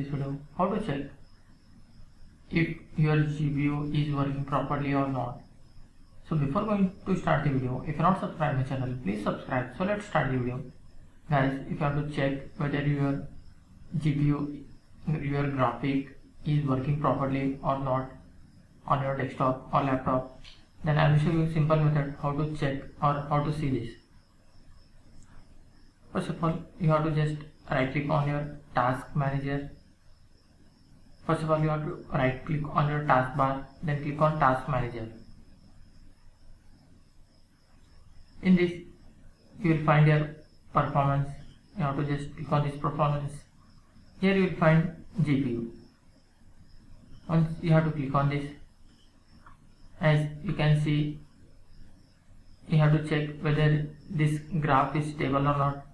this video how to check if your GPU is working properly or not. So before going to start the video, if you are not subscribed my channel, please subscribe. So let's start the video. Guys, if you have to check whether your GPU, your graphic is working properly or not on your desktop or laptop, then I will show you a simple method how to check or how to see this. First of all, you have to just right click on your task manager. First of all, you have to right click on your taskbar, then click on task manager. In this, you will find your performance. You have to just click on this performance. Here you will find GPU. Once you have to click on this, as you can see, you have to check whether this graph is stable or not.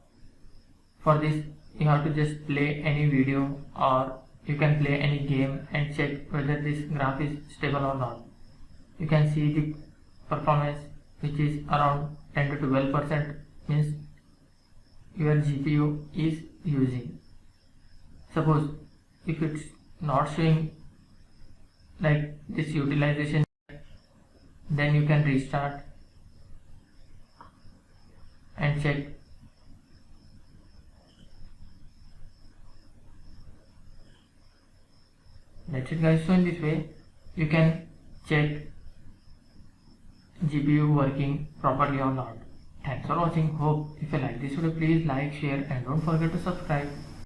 For this, you have to just play any video or you can play any game and check whether this graph is stable or not. You can see the performance, which is around 10 to 12%, means your GPU is using. Suppose if it's not showing like this utilization, then you can restart and check. That's it guys. So in this way you can check GPU working properly or not. Thanks for watching. Hope if you like this video, please like, share and don't forget to subscribe.